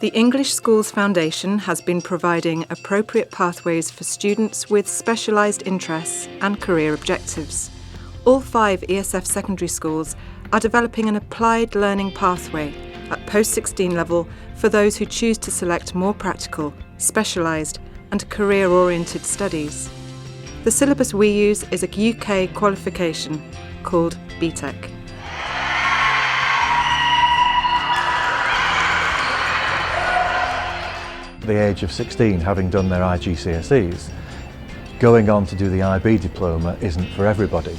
The English Schools Foundation has been providing appropriate pathways for students with specialised interests and career objectives. All 5 ESF secondary schools are developing an applied learning pathway at post-16 level for those who choose to select more practical, specialised and career-oriented studies. The syllabus we use is a UK qualification called BTEC. At the age of 16, having done their IGCSEs, going on to do the IB diploma isn't for everybody.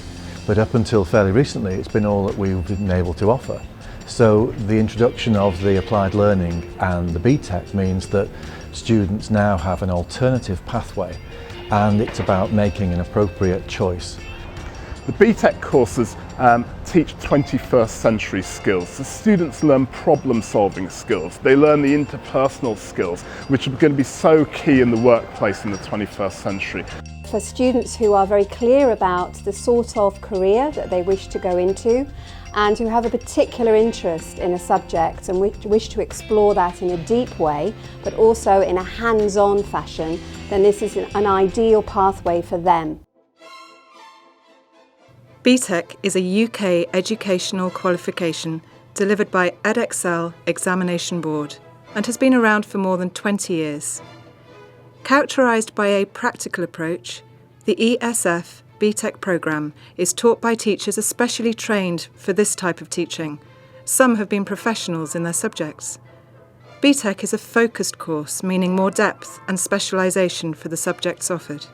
But up until fairly recently, it's been all that we've been able to offer. So the introduction of the applied learning and the BTEC means that students now have an alternative pathway, and it's about making an appropriate choice. The BTEC courses teach 21st century skills. So students learn problem-solving skills. They learn the interpersonal skills, which are going to be so key in the workplace in the 21st century. For students who are very clear about the sort of career that they wish to go into and who have a particular interest in a subject and wish to explore that in a deep way, but also in a hands-on fashion, then this is an ideal pathway for them. BTEC is a UK educational qualification delivered by Edexcel Examination Board and has been around for more than 20 years. Characterised by a practical approach, the ESF BTEC programme is taught by teachers especially trained for this type of teaching. Some have been professionals in their subjects. BTEC is a focused course, meaning more depth and specialisation for the subjects offered.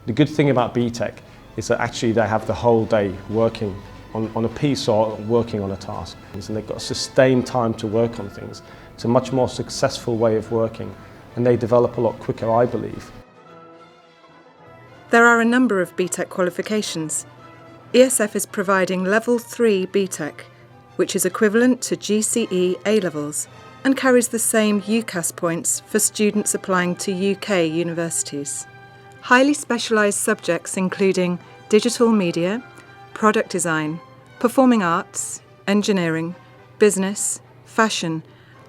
The good thing about BTEC is that actually they have the whole day working on a piece or working on a task. And they've got a sustained time to work on things. It's a much more successful way of working, and they develop a lot quicker, I believe. There are a number of BTEC qualifications. ESF is providing Level 3 BTEC, which is equivalent to GCE A-levels and carries the same UCAS points for students applying to UK universities. Highly specialised subjects including digital media, product design, performing arts, engineering, business, fashion,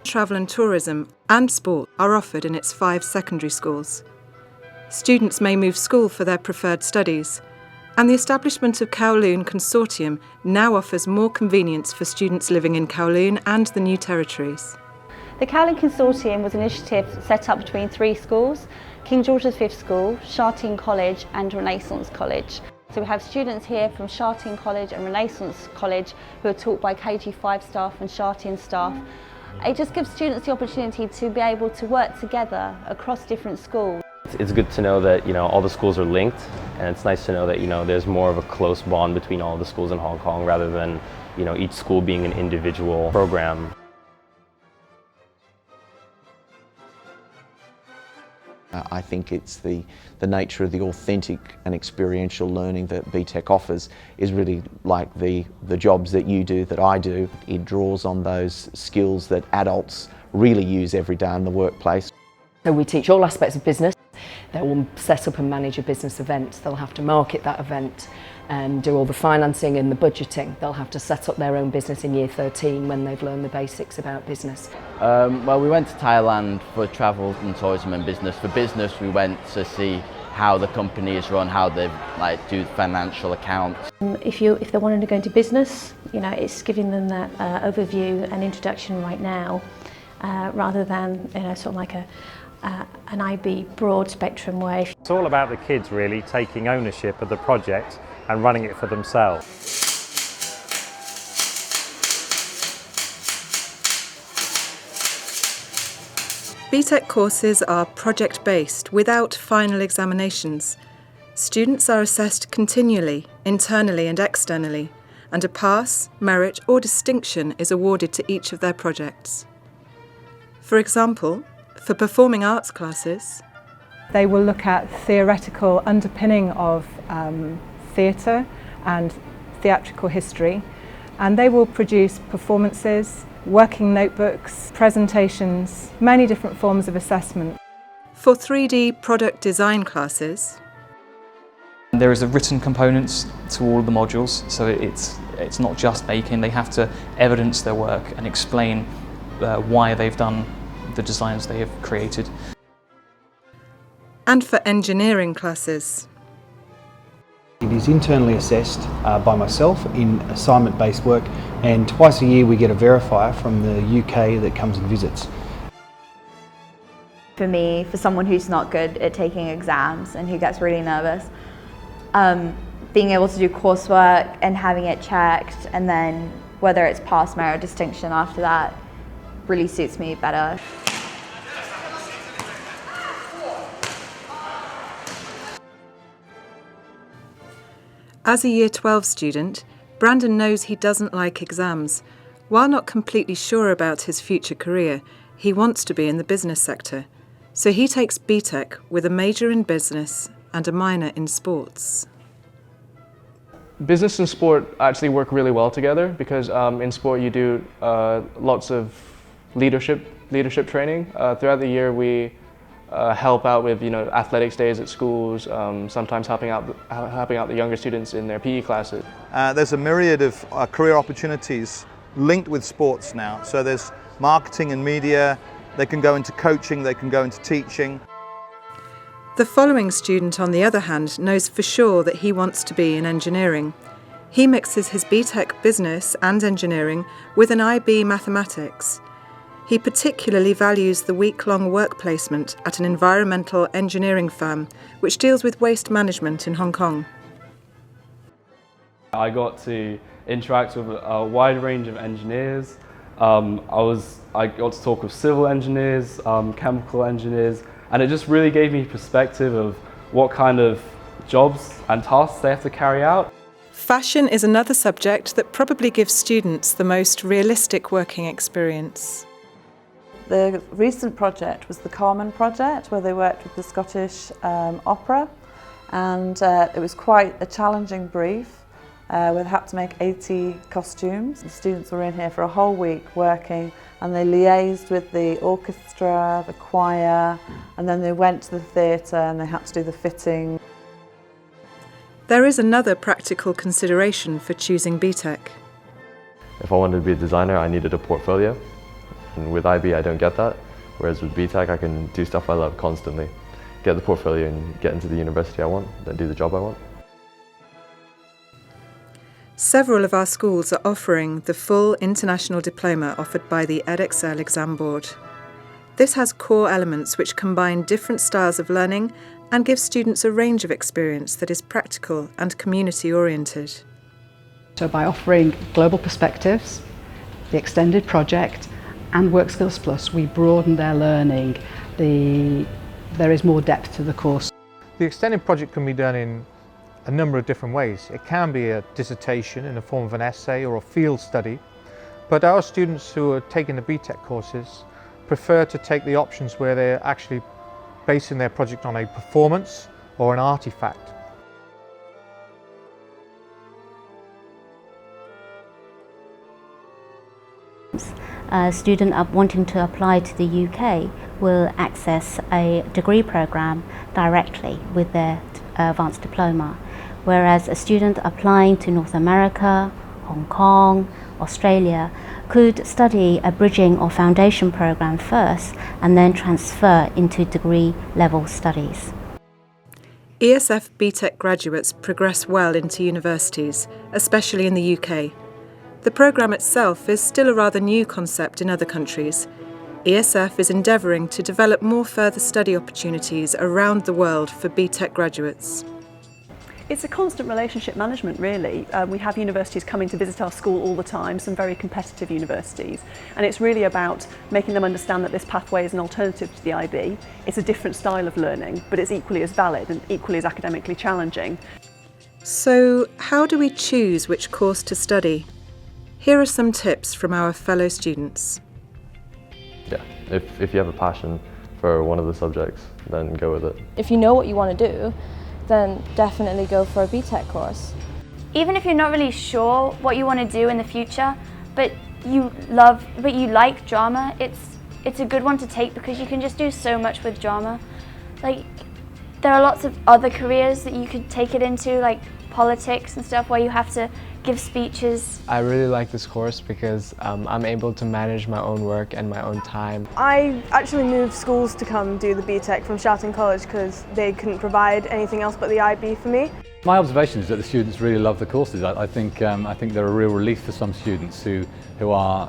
travel and tourism and sport are offered in its 5 secondary schools. Students may move school for their preferred studies, and the establishment of Kowloon Consortium now offers more convenience for students living in Kowloon and the New Territories. The Kowloon Consortium was an initiative set up between 3 schools, King George V School, Sha Tin College and Renaissance College. So we have students here from Sha Tin College and Renaissance College who are taught by KG5 staff and Sha Tin staff. It just gives students the opportunity to be able to work together across different schools. It's good to know that all the schools are linked, and it's nice to know that there's more of a close bond between all the schools in Hong Kong rather than each school being an individual program. I think it's the nature of the authentic and experiential learning that BTEC offers is really like the jobs that you do, that I do. It draws on those skills that adults really use every day in the workplace. So we teach all aspects of business. They will set up and manage a business event. They'll have to market that event and do all the financing and the budgeting. They'll have to set up their own business in year 13 when they've learned the basics about business. Well, we went to Thailand for travel and tourism and business. For business, we went to see how the company is run, how they do financial accounts. If they're wanting to go into business, it's giving them that overview and introduction right now, rather than sort of like an IB broad spectrum way. It's all about the kids really taking ownership of the project and running it for themselves. BTEC courses are project-based without final examinations. Students are assessed continually, internally and externally, and a pass, merit or distinction is awarded to each of their projects. For example, for performing arts classes, they will look at theoretical underpinning of theatre and theatrical history, and they will produce performances, working notebooks, presentations, many different forms of assessment. For 3D product design classes, there is a written component to all of the modules, so it's not just making. They have to evidence their work and explain why they've done the designs they have created. And for engineering classes. It is internally assessed by myself in assignment-based work, and twice a year we get a verifier from the UK that comes and visits. For me, for someone who's not good at taking exams and who gets really nervous, being able to do coursework and having it checked, and then whether it's pass, merit, or distinction after that, really suits me better. As a Year 12 student, Brandon knows he doesn't like exams. While not completely sure about his future career, he wants to be in the business sector. So he takes BTEC with a major in business and a minor in sports. Business and sport actually work really well together because in sport you do lots of leadership training. Throughout the year we help out with athletics days at schools, sometimes helping out the younger students in their PE classes. There's a myriad of career opportunities linked with sports now. So there's marketing and media, they can go into coaching, they can go into teaching. The following student, on the other hand, knows for sure that he wants to be in engineering. He mixes his BTEC business and engineering with an IB mathematics. He particularly values the week-long work placement at an environmental engineering firm, which deals with waste management in Hong Kong. I got to interact with a wide range of engineers. I got to talk with civil engineers, chemical engineers, and it just really gave me perspective of what kind of jobs and tasks they have to carry out. Fashion is another subject that probably gives students the most realistic working experience. The recent project was the Carmen project, where they worked with the Scottish Opera, and it was quite a challenging brief. We had to make 80 costumes. The students were in here for a whole week working, and they liaised with the orchestra, the choir, and then they went to the theatre and they had to do the fitting. There is another practical consideration for choosing BTEC. If I wanted to be a designer, I needed a portfolio. And with IB, I don't get that. Whereas with BTEC, I can do stuff I love constantly. Get the portfolio and get into the university I want, then do the job I want. Several of our schools are offering the full international diploma offered by the Edexcel exam board. This has core elements which combine different styles of learning and give students a range of experience that is practical and community-oriented. So by offering global perspectives, the extended project and Work Skills Plus, we broaden their learning. There is more depth to the course. The extended project can be done in a number of different ways. It can be a dissertation in the form of an essay or a field study, but our students who are taking the BTEC courses prefer to take the options where they're actually basing their project on a performance or an artifact. A student wanting to apply to the UK will access a degree programme directly with their advanced diploma, whereas a student applying to North America, Hong Kong, Australia could study a bridging or foundation programme first and then transfer into degree level studies. ESF BTEC graduates progress well into universities, especially in the UK. The programme itself is still a rather new concept in other countries. ESF is endeavouring to develop more further study opportunities around the world for BTEC graduates. It's a constant relationship management, really. We have universities coming to visit our school all the time, some very competitive universities, and it's really about making them understand that this pathway is an alternative to the IB. It's a different style of learning, but it's equally as valid and equally as academically challenging. So, how do we choose which course to study? Here are some tips from our fellow students. Yeah, if you have a passion for one of the subjects, then go with it. If you know what you want to do, then definitely go for a BTEC course. Even if you're not really sure what you want to do in the future, but you like drama, it's a good one to take because you can just do so much with drama. Like, there are lots of other careers that you could take it into, like politics and stuff, where you have to give speeches. I really like this course because I'm able to manage my own work and my own time. I actually moved schools to come do the BTEC from Sha Tin College because they couldn't provide anything else but the IB for me. My observation is that the students really love the courses. I think they're a real relief for some students who are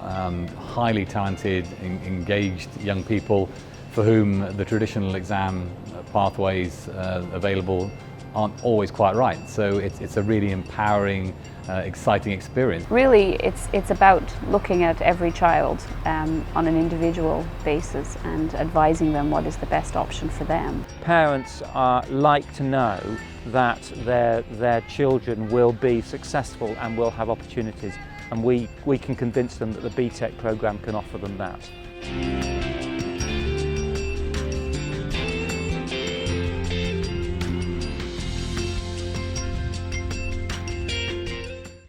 highly talented, engaged young people for whom the traditional exam pathways available aren't always quite right. So it's a really empowering, exciting experience. Really, it's about looking at every child on an individual basis and advising them what is the best option for them. Parents like to know that their children will be successful and will have opportunities, and we can convince them that the BTEC programme can offer them that.